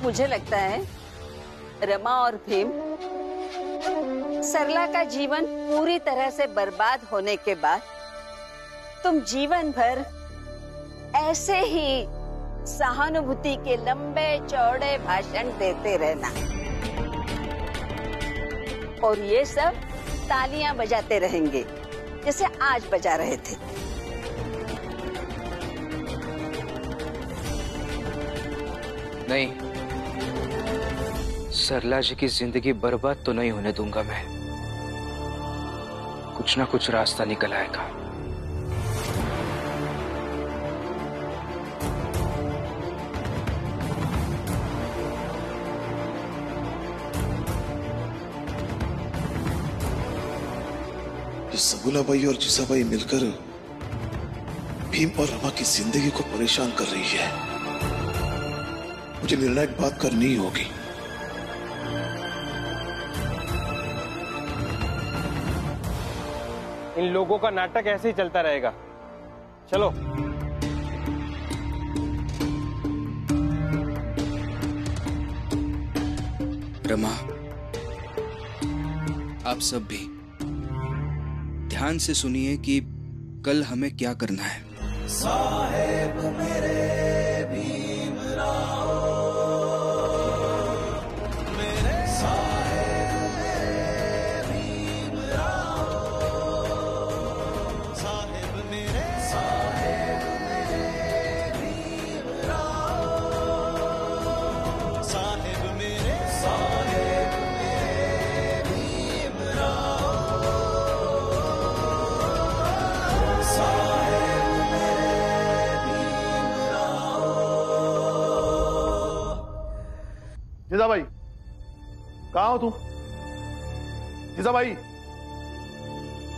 मुझे लगता है रमा और भीम, सरला का जीवन पूरी तरह से बर्बाद होने के बाद तुम जीवन भर ऐसे ही सहानुभूति के लंबे चौड़े भाषण देते रहना और ये सब तालियां बजाते रहेंगे जैसे आज बजा रहे थे। नहीं, सरला जी की जिंदगी बर्बाद तो नहीं होने दूंगा मैं। कुछ ना कुछ रास्ता निकल आएगा। सगुलाबाई और जिसाबाई मिलकर भीम और रमा की जिंदगी को परेशान कर रही है। मुझे निर्णायक बात करनी ही होगी। इन लोगों का नाटक ऐसे ही चलता रहेगा। चलो। रमा, आप सब भी ध्यान से सुनिए कि कल हमें क्या करना है। साहेब मेरे भीमराव, मेरे साहेब मेरे भीमराव, साहेब मेरे भीमराव, साहेब मेरे जिजाबाई, कहाँ हो तुम? जिजाबाई,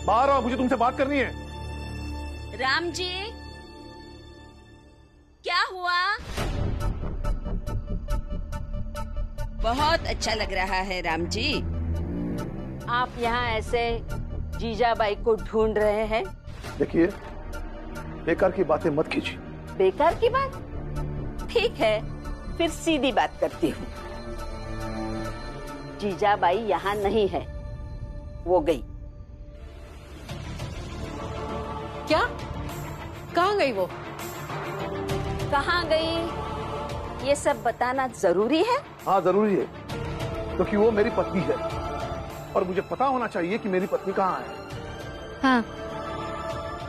बाहर आओ, मुझे तुमसे बात करनी है। राम जी, क्या हुआ? बहुत अच्छा लग रहा है राम जी। आप यहाँ ऐसे जीजाबाई को ढूंढ रहे हैं। देखिए, बेकार की बातें मत कीजिए। बेकार की बात? ठीक है, फिर सीधी बात करती हूँ। जीजाबाई यहाँ नहीं है, वो गई। क्या? कहाँ गई वो? कहाँ गई ये सब बताना जरूरी है? हाँ जरूरी है, क्योंकि वो मेरी पत्नी है और मुझे पता होना चाहिए कि मेरी पत्नी कहाँ है। हाँ,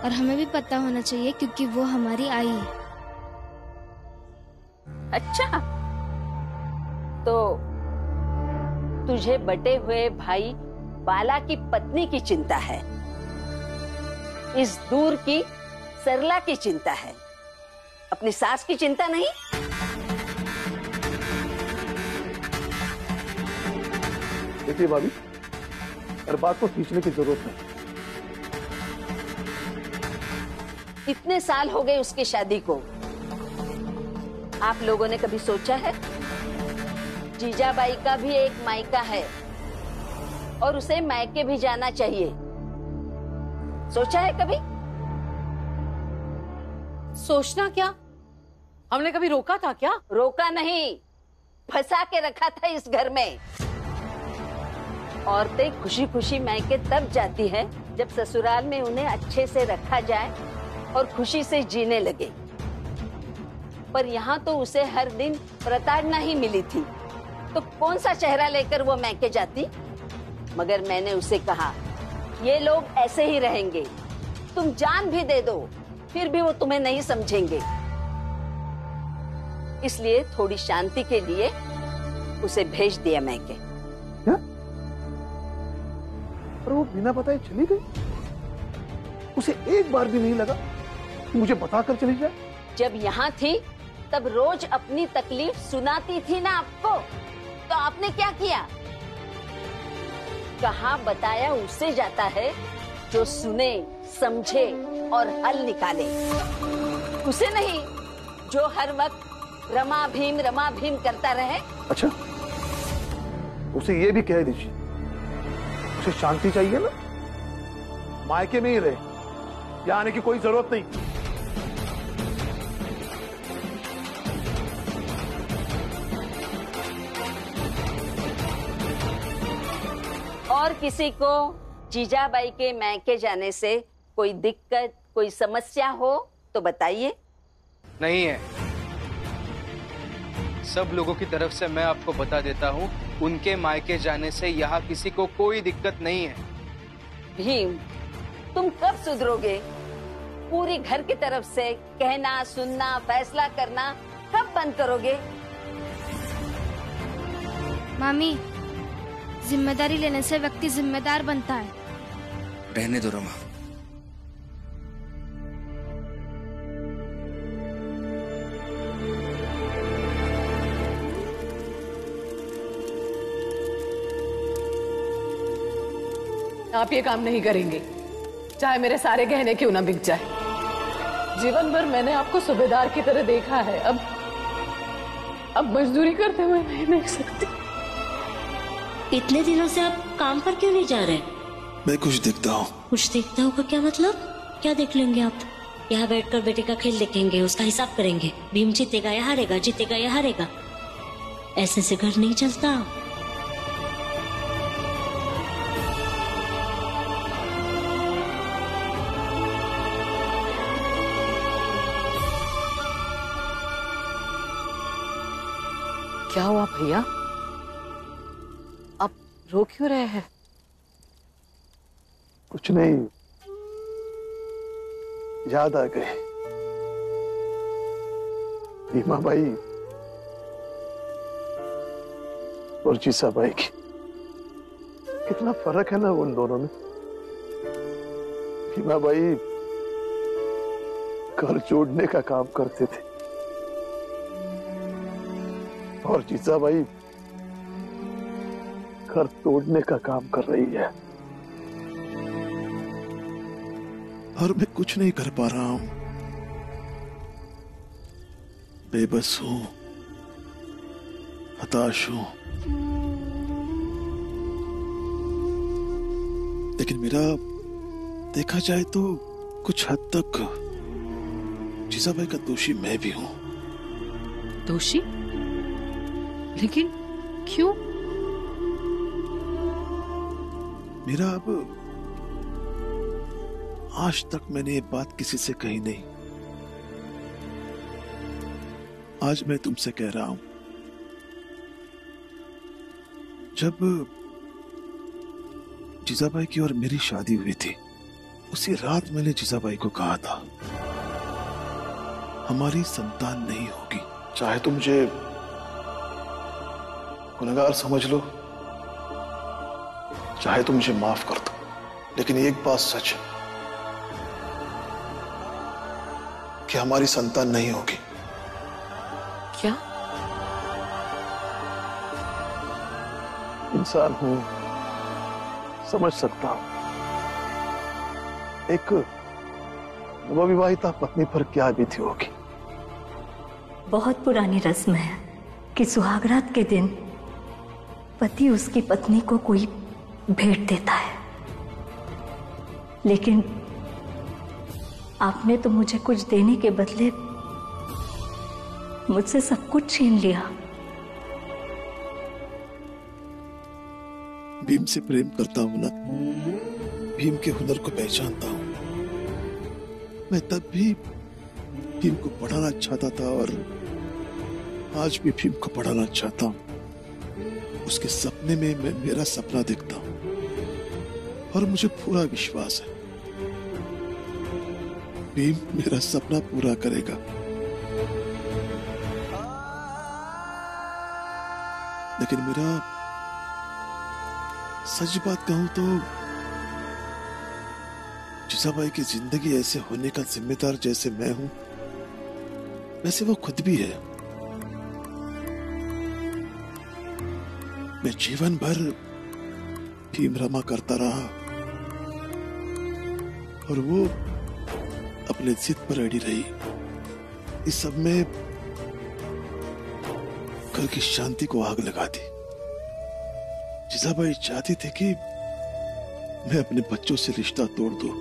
और हमें भी पता होना चाहिए क्योंकि वो हमारी आई है। अच्छा, तो तुझे बटे हुए भाई बाला की पत्नी की चिंता है, इस दूर की सरला की चिंता है, अपनी सास की चिंता नहीं? देखिए भाभी, हर बात को खींचने की जरूरत नहीं। इतने साल हो गए उसकी शादी को, आप लोगों ने कभी सोचा है जीजाबाई का भी एक मायका है और उसे मायके भी जाना चाहिए? सोचा है कभी? सोचना क्या? हमने कभी रोका था क्या? रोका नहीं, फंसा के रखा था इस घर में। औरतें खुशी खुशी मायके तब जाती हैं जब ससुराल में उन्हें अच्छे से रखा जाए और खुशी से जीने लगे। पर यहाँ तो उसे हर दिन प्रताड़ना ही मिली थी, तो कौन सा चेहरा लेकर वो मायके जाती? मगर मैंने उसे कहा, ये लोग ऐसे ही रहेंगे, तुम जान भी दे दो फिर भी वो तुम्हें नहीं समझेंगे। इसलिए थोड़ी शांति के लिए उसे भेज दिया मायके। क्या? पर वो बिना बताए चली गई? उसे एक बार भी नहीं लगा कि मुझे बताकर चली जाए? जब यहाँ थी तब रोज अपनी तकलीफ सुनाती थी ना आपको, तो आपने क्या किया? कहाँ बताया उसे जाता है जो सुने, समझे और हल निकाले, उसे नहीं जो हर वक्त रमा भीम करता रहे। अच्छा, उसे ये भी कह दीजिए, उसे शांति चाहिए ना, मायके में ही रहे, यहाँ आने की कोई जरूरत नहीं। और किसी को जीजाबाई के मैके जाने से कोई दिक्कत, कोई समस्या हो तो बताइए। नहीं है। सब लोगों की तरफ से मैं आपको बता देता हूँ, उनके मायके जाने से यहाँ किसी को कोई दिक्कत नहीं है। भीम, तुम कब सुधरोगे? पूरी घर की तरफ से कहना, सुनना, फैसला करना कब बंद करोगे? मामी, जिम्मेदारी लेने से व्यक्ति जिम्मेदार बनता है। रहने दो रमा। आप ये काम नहीं करेंगे, चाहे मेरे सारे गहने क्यों ना बिक जाए। जीवन भर मैंने आपको सूबेदार की तरह देखा है, अब मजदूरी करते हुए नहीं देख सकती। इतने दिनों से आप काम पर क्यों नहीं जा रहे? मैं कुछ देखता हूँ। कुछ देखता हूँ का क्या मतलब? क्या देख लेंगे आप? यहाँ बैठकर बेटे का खेल देखेंगे, उसका हिसाब करेंगे, भीम जीतेगा या हारेगा, जीतेगा या हारेगा। ऐसे से घर नहीं चलता। क्या हुआ भैया, आप रो क्यों रहे हैं? कुछ नहीं, याद आ गई भीमा बाई और जीसा बाई की। कितना फर्क है ना उन दोनों में। भीमा बाई घर जोड़ने का काम करते थे और जीजा बाई घर तोड़ने का काम कर रही है। और मैं कुछ नहीं कर पा रहा हूं, बेबस हूं, हताश हूं। लेकिन मेरा देखा जाए तो कुछ हद तक जीजाबाई का दोषी मैं भी हूं। दोषी? लेकिन क्यों? मेरा अब आज तक मैंने ये बात किसी से कही नहीं। आज मैं तुमसे कह रहा हूं। जब जीजाबाई की और मेरी शादी हुई थी, उसी रात मैंने जीजाबाई को कहा था, हमारी संतान नहीं होगी। चाहे तुम मुझे गुनहगार समझ लो, चाहे तुम मुझे माफ कर दो, लेकिन एक बात सच है कि हमारी संतान नहीं होगी। क्या? इंसान हूं, समझ सकता हूं एक नवविवाहिता पत्नी पर क्या बीती होगी। बहुत पुरानी रस्म है कि सुहागरात के दिन पति उसकी पत्नी को कोई भेंट देता है, लेकिन आपने तो मुझे कुछ देने के बदले मुझसे सब कुछ छीन लिया। भीम से प्रेम करता हूं ना, भीम के हुनर को पहचानता हूं। मैं तब भी भीम को पढ़ाना चाहता था और आज भी भीम को पढ़ाना चाहता हूं। उसके सपने में मैं मेरा सपना देखता हूं और मुझे पूरा विश्वास है भीम मेरा सपना पूरा करेगा। लेकिन मेरा सच बात कहूं तो जीजाबाई की जिंदगी ऐसे होने का जिम्मेदार जैसे मैं हूं, वैसे वो खुद भी है। मैं जीवन भर भीम रमा करता रहा और वो अपने जिद पर अड़ी रही। इस सब में घर की शांति को आग लगा दी। जीजाबाई चाहती थी कि मैं अपने बच्चों से रिश्ता तोड़ दूं,